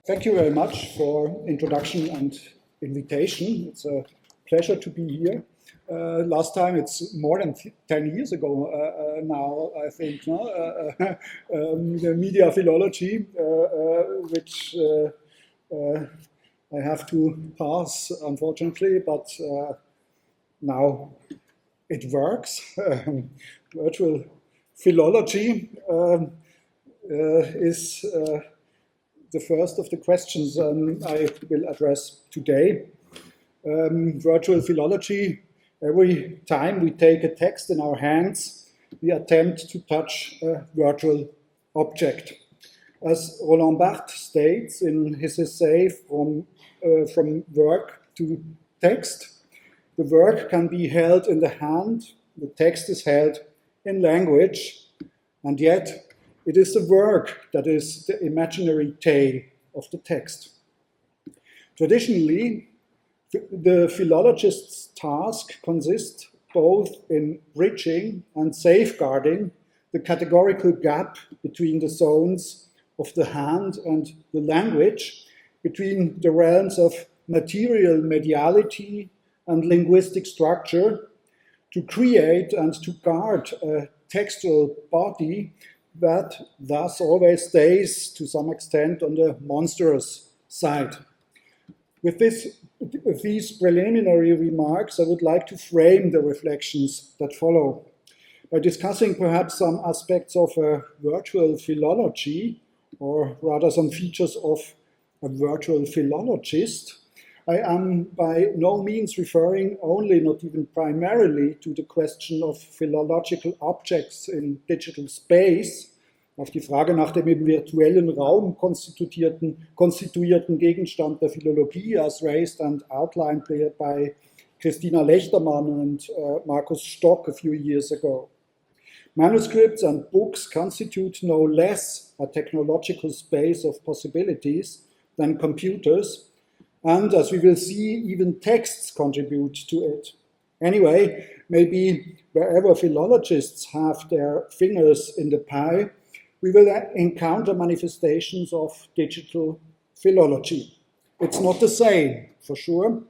Thank you very much for introduction and invitation. It's a pleasure to be here. Last time, it's more than 10 years ago now, I think, no? The media philology, which I have to pass, unfortunately, but now it works. Virtual philology is the first of the questions I will address today. Virtual philology, every time we take a text in our hands, we attempt to touch a virtual object. As Roland Barthes states in his essay From Work to Text, the work can be held in the hand, the text is held in language, and yet it is the work that is the imaginary tale of the text. Traditionally, the philologist's task consists both in bridging and safeguarding the categorical gap between the zones of the hand and the language, between the realms of material mediality and linguistic structure, to create and to guard a textual body that thus always stays, to some extent, on the monstrous side. With these preliminary remarks, I would like to frame the reflections that follow by discussing perhaps some aspects of a virtual philology, or rather some features of a virtual philologist. I am by no means referring only, not even primarily, to the question of philological objects in digital space, auf die Frage nach dem im virtuellen Raum konstituierten Gegenstand der Philologie, as raised and outlined by Christina Lechtermann and Markus Stock a few years ago. Manuscripts and books constitute no less a technological space of possibilities than computers, and as we will see, even texts contribute to it. Anyway, maybe wherever philologists have their fingers in the pie, we will encounter manifestations of digital philology. It's not the same, for sure,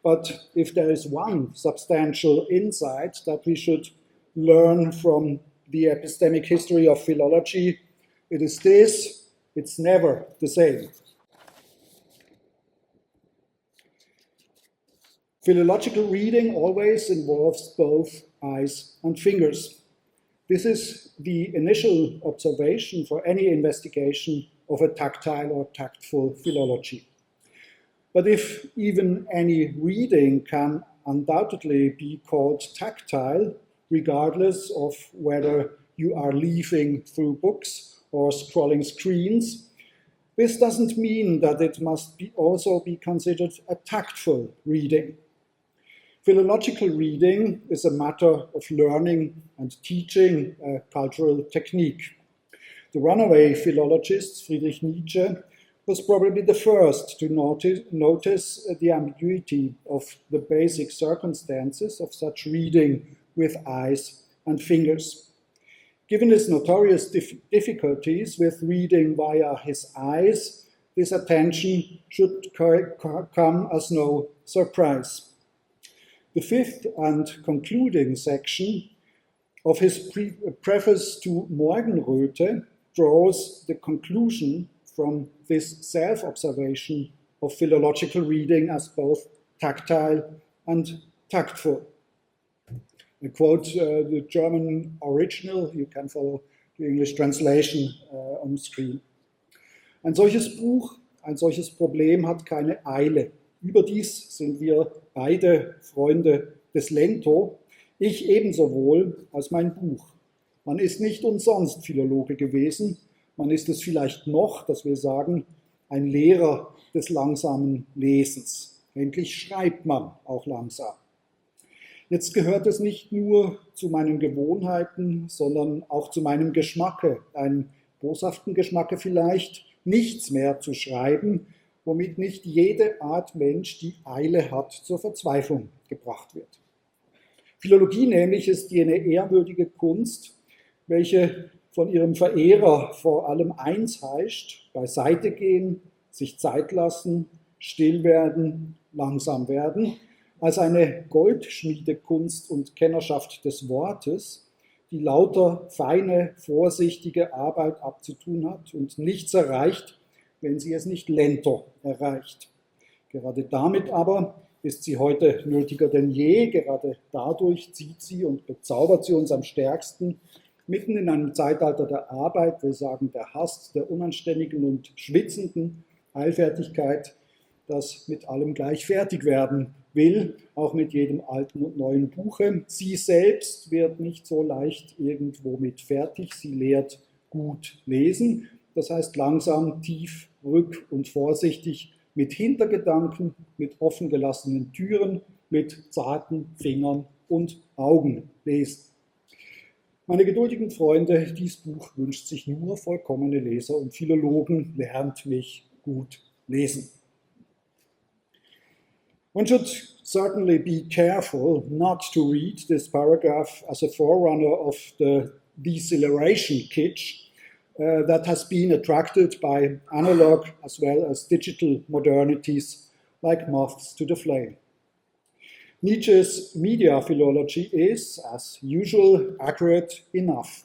but if there is one substantial insight that we should learn from the epistemic history of philology, it is this: it's never the same. Philological reading always involves both eyes and fingers. This is the initial observation for any investigation of a tactile or tactful philology. But if even any reading can undoubtedly be called tactile, regardless of whether you are leafing through books or scrolling screens, this doesn't mean that it must also be considered a tactful reading. Philological reading is a matter of learning and teaching a cultural technique. The runaway philologist Friedrich Nietzsche was probably the first to notice the ambiguity of the basic circumstances of such reading with eyes and fingers. Given his notorious difficulties with reading via his eyes, this attention should come as no surprise. The fifth and concluding section of his preface to Morgenröte draws the conclusion from this self-observation of philological reading as both tactile and tactful. I quote the German original, you can follow the English translation on screen. Ein solches Buch, ein solches Problem hat keine Eile. Überdies sind wir beide Freunde des Lento, ich ebenso wohl als mein Buch. Man ist nicht umsonst Philologe gewesen, man ist es vielleicht noch, dass wir sagen, ein Lehrer des langsamen Lesens. Endlich schreibt man auch langsam. Jetzt gehört es nicht nur zu meinen Gewohnheiten, sondern auch zu meinem Geschmacke, einem boshaften Geschmacke vielleicht, nichts mehr zu schreiben, womit nicht jede Art Mensch, die Eile hat, zur Verzweiflung gebracht wird. Philologie nämlich ist jene ehrwürdige Kunst, welche von ihrem Verehrer vor allem eins heischt: beiseite gehen, sich Zeit lassen, still werden, langsam werden, als eine Goldschmiedekunst und Kennerschaft des Wortes, die lauter feine, vorsichtige Arbeit abzutun hat und nichts erreicht, wenn sie es nicht lenter erreicht. Gerade damit aber ist sie heute nötiger denn je, gerade dadurch zieht sie und bezaubert sie uns am stärksten, mitten in einem Zeitalter der Arbeit, wir sagen der Hast, der unanständigen und schwitzenden Eilfertigkeit, das mit allem gleich fertig werden will, auch mit jedem alten und neuen Buche. Sie selbst wird nicht so leicht irgendwo mit fertig, sie lehrt gut lesen, das heißt langsam, tief, rück- und vorsichtig, mit Hintergedanken, mit offen gelassenen Türen, mit zarten Fingern und Augen lesen. Meine geduldigen Freunde, dieses Buch wünscht sich nur vollkommene Leser und Philologen lernt mich gut lesen. One should certainly be careful not to read this paragraph as a forerunner of the deceleration kitsch that has been attracted by analog as well as digital modernities like moths to the flame. Nietzsche's media philology is, as usual, accurate enough.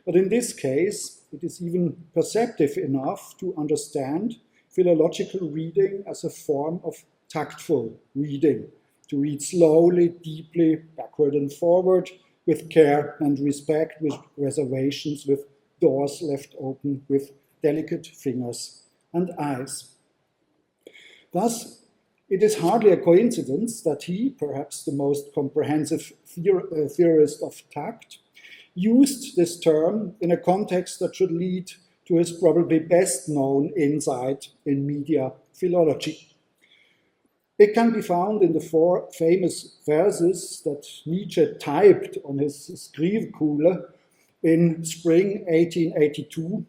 But in this case, it is even perceptive enough to understand philological reading as a form of tactful reading, to read slowly, deeply, backward and forward, with care and respect, with reservations, with doors left open, with delicate fingers and eyes. Thus, it is hardly a coincidence that he, perhaps the most comprehensive theorist of tact, used this term in a context that should lead to his probably best known insight in media philology. It can be found in the 4 famous verses that Nietzsche typed on his Skrivkule in spring 1882,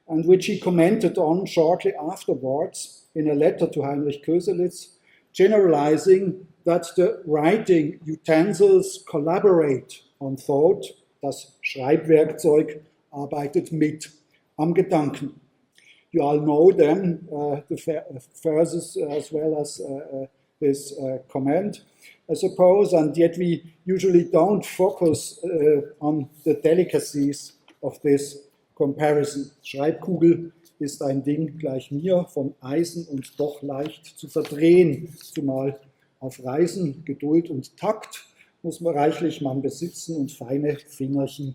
and which he commented on shortly afterwards in a letter to Heinrich Köselitz, generalizing that the writing utensils collaborate on thought, das Schreibwerkzeug arbeitet mit am Gedanken. You all know them, the verses as well as this comment, I suppose, and yet we usually don't focus on the delicacies of this comparison. Schreibkugel ist ein Ding gleich mir, von Eisen und doch leicht zu verdrehen, zumal auf Reisen, Geduld und Takt muss man reichlich man besitzen und feine Fingerchen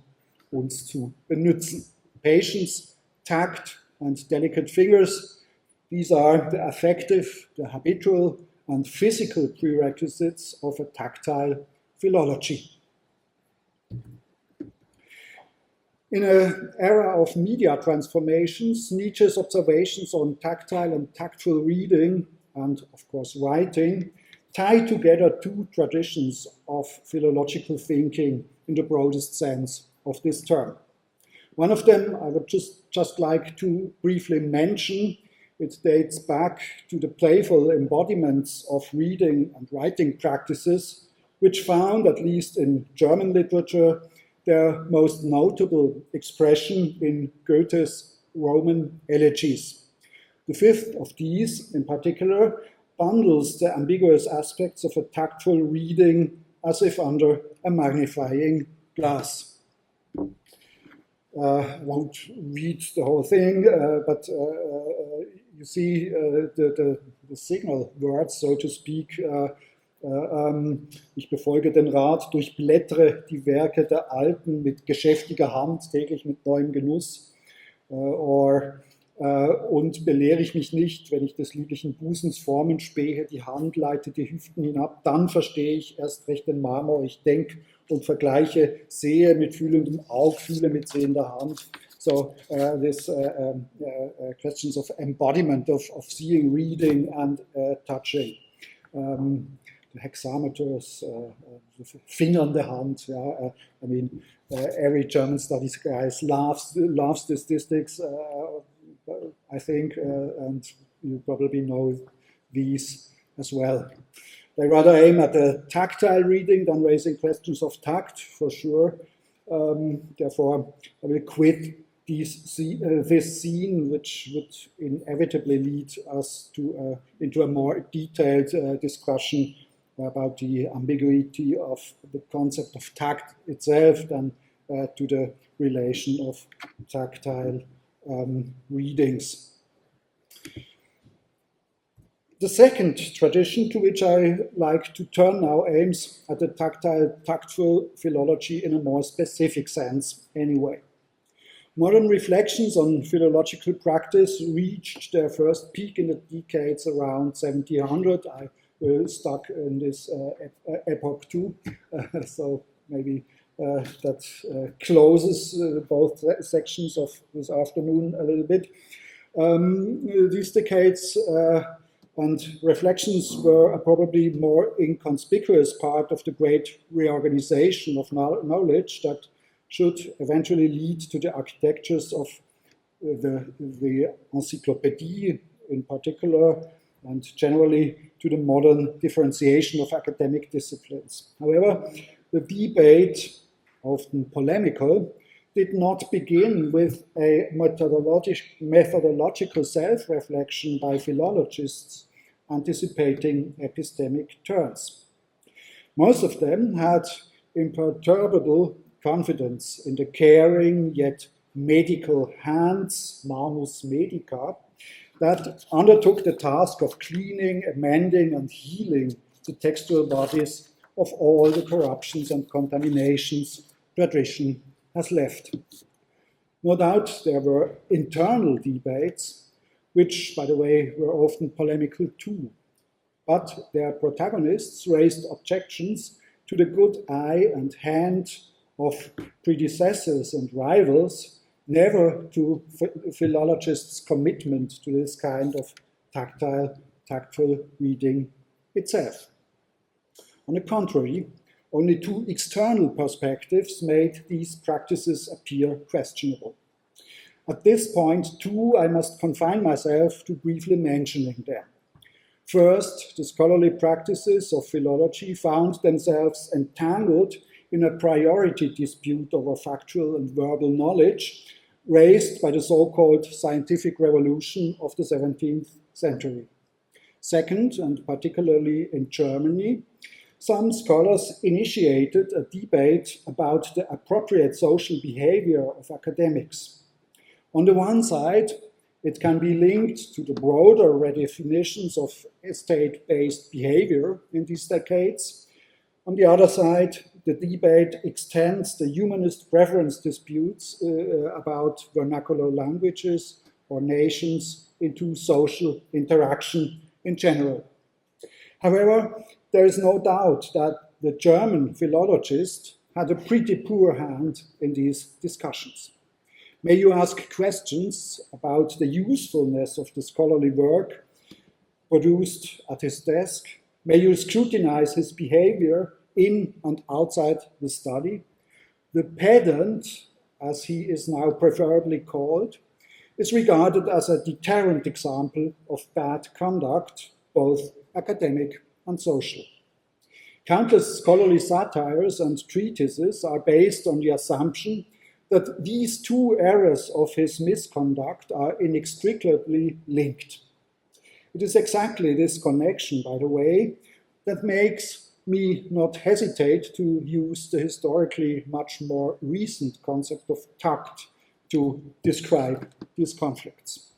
uns zu benützen. Patience, tact and delicate fingers, these are the affective, the habitual and physical prerequisites of a tactile philology. In an era of media transformations, Nietzsche's observations on tactile and tactful reading and, of course, writing tie together 2 traditions of philological thinking in the broadest sense of this term. One of them I would just like to briefly mention. It dates back to the playful embodiments of reading and writing practices, which found, at least in German literature, their most notable expression in Goethe's Roman elegies. The 5th of these, in particular, bundles the ambiguous aspects of a tactful reading as if under a magnifying glass. I won't read the whole thing, but you see the signal words, so to speak. Ich befolge den Rat, durchblättere die Werke der Alten mit geschäftiger Hand, täglich mit neuem Genuss. Und belehre ich mich nicht, wenn ich des lieblichen Busens Formen spähe, die Hand leite die Hüften hinab, dann verstehe ich erst recht den Marmor, ich denke und vergleiche, sehe mit fühlendem Auge, fühle mit sehender Hand. So this questions of embodiment, of seeing, reading and touching. The hexameters, fingernde Hand. Yeah, I mean, every German studies guys loves statistics. I think, and you probably know these as well. They rather aim at the tactile reading than raising questions of tact, for sure. Therefore, I will quit this scene, which would inevitably lead us to, into a more detailed discussion about the ambiguity of the concept of tact itself than to the relation of tactile readings. The second tradition to which I like to turn now aims at the tactful philology in a more specific sense anyway. Modern reflections on philological practice reached their first peak in the decades around 1700. I stuck in this epoch too, so maybe that closes both sections of this afternoon a little bit. These decades and reflections were a probably more inconspicuous part of the great reorganization of knowledge that should eventually lead to the architectures of the encyclopédie in particular, and generally to the modern differentiation of academic disciplines. However, the debate, often polemical, did not begin with a methodological self-reflection by philologists anticipating epistemic turns. Most of them had imperturbable confidence in the caring yet medical hands, manus medica, that undertook the task of cleaning, amending, and healing the textual bodies of all the corruptions and contaminations tradition has left. No doubt there were internal debates, which, by the way, were often polemical too, but their protagonists raised objections to the good eye and hand of predecessors and rivals, never to philologists' commitment to this kind of tactful reading itself. On the contrary, only two external perspectives made these practices appear questionable. At this point, too, I must confine myself to briefly mentioning them. First, the scholarly practices of philology found themselves entangled in a priority dispute over factual and verbal knowledge raised by the so-called scientific revolution of the 17th century. Second, and particularly in Germany, some scholars initiated a debate about the appropriate social behavior of academics. On the one side, it can be linked to the broader redefinitions of estate-based behavior in these decades. On the other side, the debate extends the humanist preference disputes about vernacular languages or nations into social interaction in general. However, there is no doubt that the German philologist had a pretty poor hand in these discussions. May you ask questions about the usefulness of the scholarly work produced at his desk? May you scrutinize his behavior in and outside the study? The pedant, as he is now preferably called, is regarded as a deterrent example of bad conduct, both academic and social. Countless scholarly satires and treatises are based on the assumption that these two areas of his misconduct are inextricably linked. It is exactly this connection, by the way, that makes me not hesitate to use the historically much more recent concept of tact to describe these conflicts.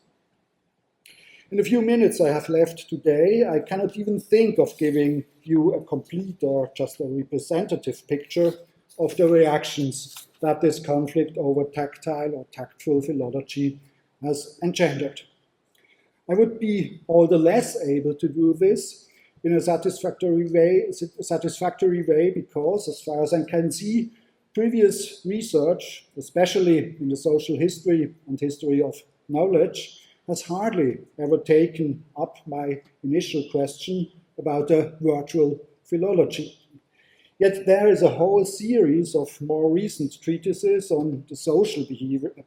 In the few minutes I have left today, I cannot even think of giving you a complete or just a representative picture of the reactions that this conflict over tactile or tactful philology has engendered. I would be all the less able to do this in a satisfactory way because, as far as I can see, previous research, especially in the social history and history of knowledge, has hardly ever taken up my initial question about a virtual philology. Yet there is a whole series of more recent treatises on the social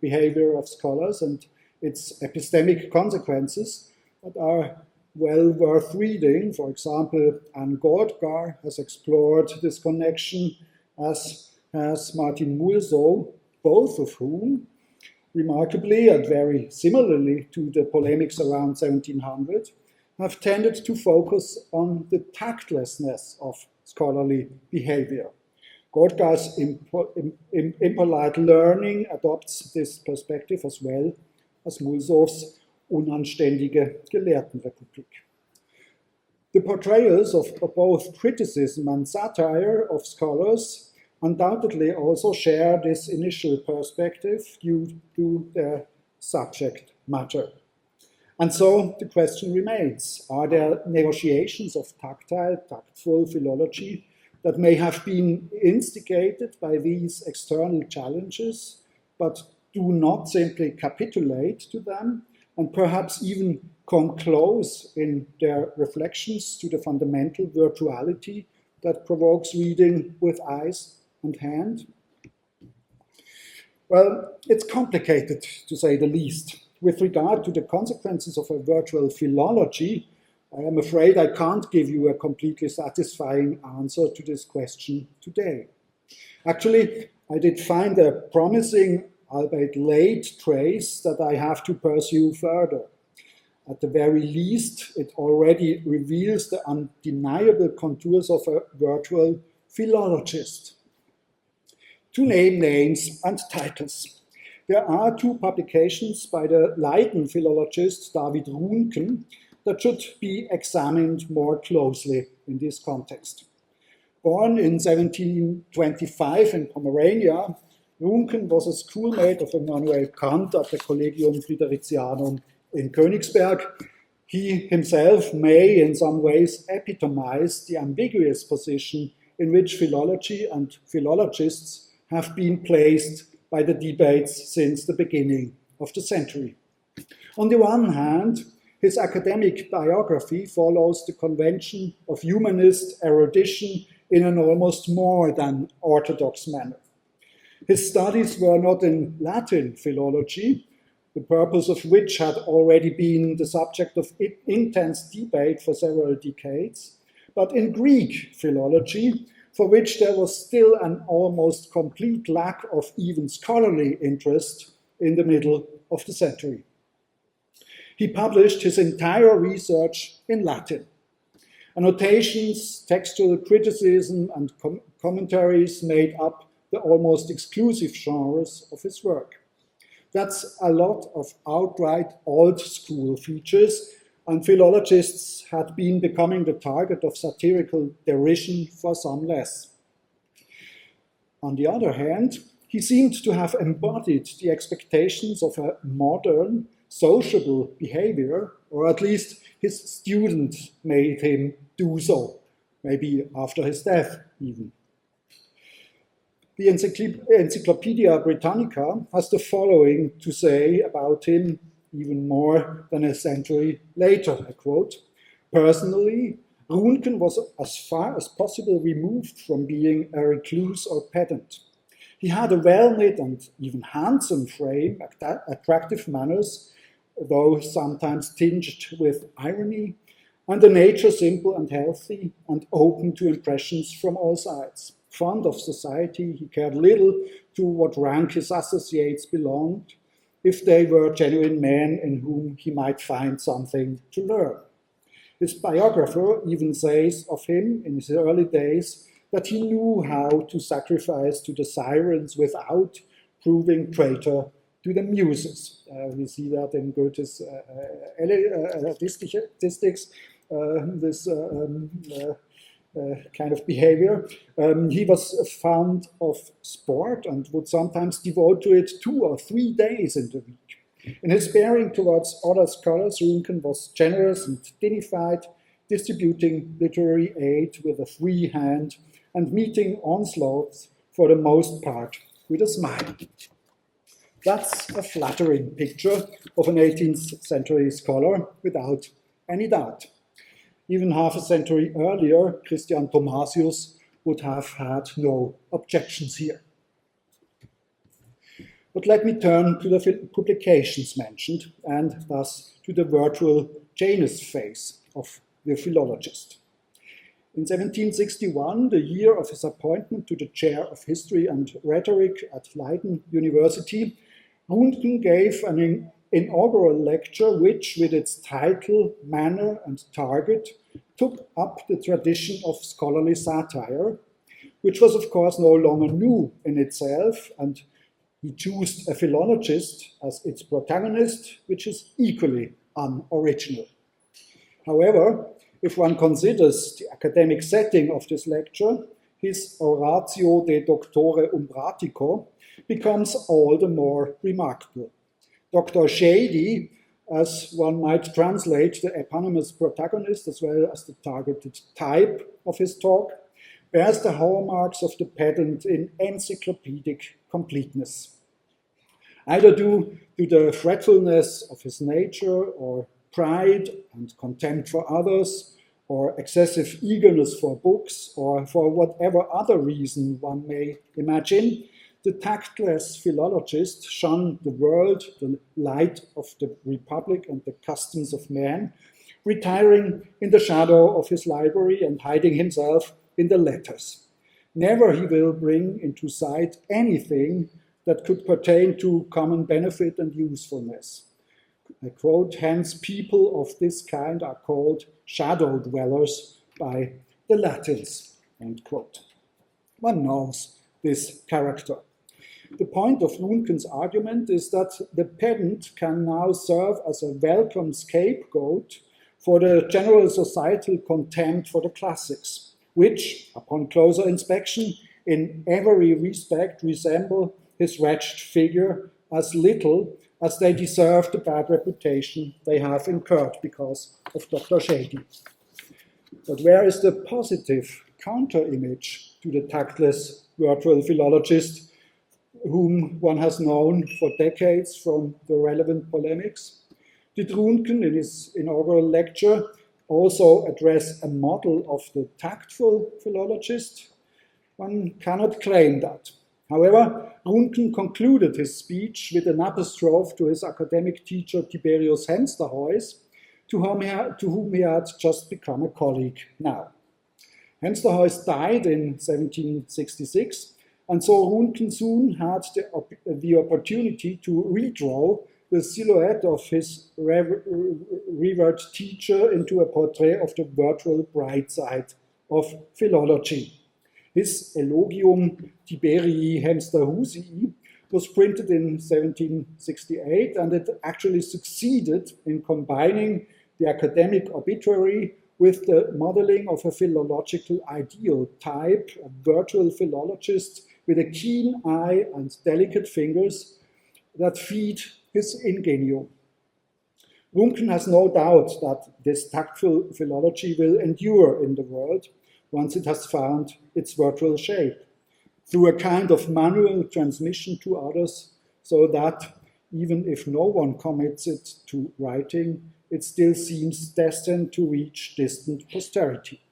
behavior of scholars and its epistemic consequences that are well worth reading. For example, Anne Goldgar has explored this connection, as has Martin Mulsow, both of whom remarkably, and very similarly to the polemics around 1700, have tended to focus on the tactlessness of scholarly behavior. Gortgar's impolite learning adopts this perspective as well as Mulsows' unanständige Gelehrtenrepublik. The portrayals of both criticism and satire of scholars undoubtedly also share this initial perspective due to their subject matter. And so the question remains, are there negotiations of tactile, tactful philology that may have been instigated by these external challenges, but do not simply capitulate to them, and perhaps even come close in their reflections to the fundamental virtuality that provokes reading with eyes and hand? Well, it's complicated, to say the least. With regard to the consequences of a virtual philology, I am afraid I can't give you a completely satisfying answer to this question today. Actually, I did find a promising, albeit late, trace that I have to pursue further. At the very least, it already reveals the undeniable contours of a virtual philologist. To name names and titles. There are two publications by the Leiden philologist David Runken that should be examined more closely in this context. Born in 1725 in Pomerania, Runken was a schoolmate of Immanuel Kant at the Collegium Fridericianum in Königsberg. He himself may in some ways epitomize the ambiguous position in which philology and philologists have been placed by the debates since the beginning of the century. On the one hand, his academic biography follows the convention of humanist erudition in an almost more than orthodox manner. His studies were not in Latin philology, the purpose of which had already been the subject of intense debate for several decades, but in Greek philology, for which there was still an almost complete lack of even scholarly interest in the middle of the century. He published his entire research in Latin. Annotations, textual criticism, and commentaries made up the almost exclusive genres of his work. That's a lot of outright old school features, and philologists had been becoming the target of satirical derision for some less. On the other hand, he seemed to have embodied the expectations of a modern, sociable behavior, or at least his student made him do so, maybe after his death even. The Encyclopedia Britannica has the following to say about him even more than a century later, I quote, "Personally, Runken was as far as possible removed from being a recluse or pedant. He had a well-knit and even handsome frame, attractive manners, though sometimes tinged with irony, and a nature simple and healthy and open to impressions from all sides. Fond of society, he cared little to what rank his associates belonged, if they were genuine men in whom he might find something to learn. His biographer even says of him in his early days that he knew how to sacrifice to the sirens without proving traitor to the muses." We see that in Goethe's statistics, this kind of behavior. He was fond of sport and would sometimes devote to it 2 or 3 days in the week. In his bearing towards other scholars, Runken was generous and dignified, distributing literary aid with a free hand and meeting onslaughts for the most part with a smile. That's a flattering picture of an 18th century scholar, without any doubt. Even half a century earlier, Christian Thomasius would have had no objections here. But let me turn to the publications mentioned, and thus to the virtual Janus phase of the philologist. In 1761, the year of his appointment to the chair of history and rhetoric at Leiden University, Rundken gave an inaugural lecture which, with its title, manner, and target, took up the tradition of scholarly satire, which was, of course, no longer new in itself, and he chose a philologist as its protagonist, which is equally unoriginal. However, if one considers the academic setting of this lecture, his Oratio de Doctore Umbratico becomes all the more remarkable. Dr. Shady, as one might translate the eponymous protagonist as well as the targeted type of his talk, bears the hallmarks of the pedant in encyclopedic completeness. Either due to the fretfulness of his nature, or pride and contempt for others, or excessive eagerness for books, or for whatever other reason one may imagine, the tactless philologist shunned the world, the light of the republic and the customs of man, retiring in the shadow of his library and hiding himself in the letters. Never he will bring into sight anything that could pertain to common benefit and usefulness. I quote, hence people of this kind are called shadow dwellers by the Latins, end quote. One knows this character. The point of Rundken's argument is that the pedant can now serve as a welcome scapegoat for the general societal contempt for the classics, which, upon closer inspection, in every respect resemble his wretched figure as little as they deserve the bad reputation they have incurred because of Dr. Shady. But where is the positive counter-image to the tactless virtual philologist whom one has known for decades from the relevant polemics? Did Rundken, in his inaugural lecture, also address a model of the tactful philologist? One cannot claim that. However, Rundken concluded his speech with an apostrophe to his academic teacher Tiberius Hemsterhuis, to whom he had just become a colleague now. Hemsterhuis died in 1766, and so Rundken soon had the opportunity to redraw the silhouette of his revered teacher into a portrait of the virtual bright side of philology. His Elogium Tiberii Hemsterhusii was printed in 1768, and it actually succeeded in combining the academic obituary with the modeling of a philological ideal type, a virtual philologist with a keen eye and delicate fingers that feed his ingenio. Rundken has no doubt that this tactful philology will endure in the world once it has found its virtual shape, through a kind of manual transmission to others, so that even if no one commits it to writing, it still seems destined to reach distant posterity.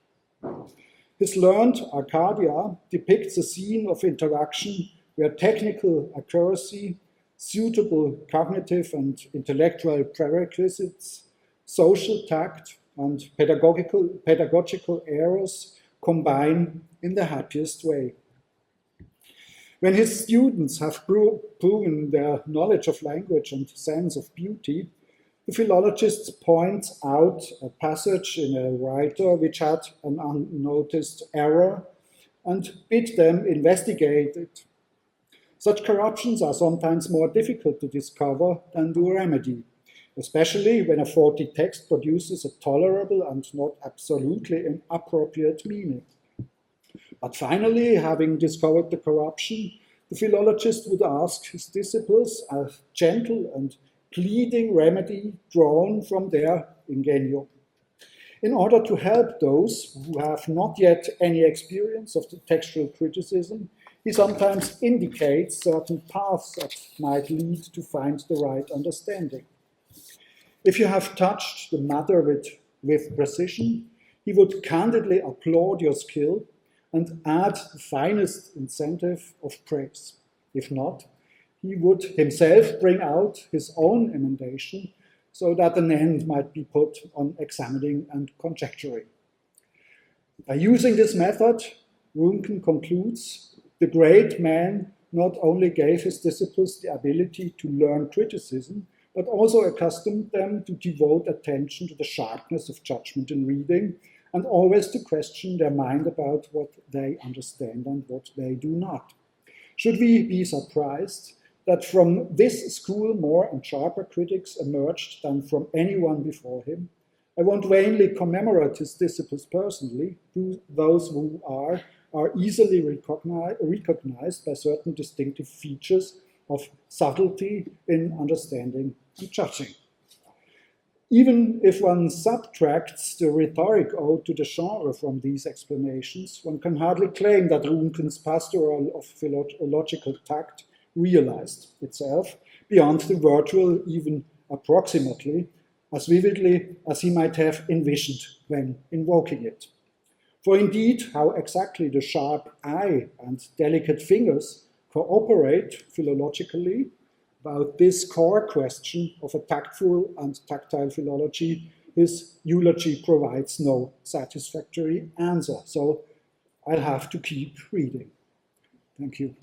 His learned Arcadia depicts a scene of interaction where technical accuracy, suitable cognitive and intellectual prerequisites, social tact, and pedagogical errors combine in the happiest way. When his students have proven their knowledge of language and sense of beauty, the philologist points out a passage in a writer which had an unnoticed error and bid them investigate it. Such corruptions are sometimes more difficult to discover than to remedy, especially when a faulty text produces a tolerable and not absolutely inappropriate meaning. But finally, having discovered the corruption, the philologist would ask his disciples a gentle and pleading remedy drawn from their ingenio. In order to help those who have not yet any experience of the textual criticism, he sometimes indicates certain paths that might lead to find the right understanding. If you have touched the matter with precision, he would candidly applaud your skill and add the finest incentive of praise. If not, he would himself bring out his own emendation so that an end might be put on examining and conjecturing. By using this method, Rundken concludes, the great man not only gave his disciples the ability to learn criticism, but also accustomed them to devote attention to the sharpness of judgment in reading, and always to question their mind about what they understand and what they do not. Should we be surprised that from this school more and sharper critics emerged than from anyone before him? I won't vainly commemorate his disciples personally. Those who are easily recognized by certain distinctive features of subtlety in understanding and judging. Even if one subtracts the rhetoric ode to the genre from these explanations, one can hardly claim that Runken's pastoral of philological tact realized itself beyond the virtual, even approximately, as vividly as he might have envisioned when invoking it. For indeed, how exactly the sharp eye and delicate fingers cooperate philologically about this core question of a tactful and tactile philology, his eulogy provides no satisfactory answer. So I'll have to keep reading. Thank you.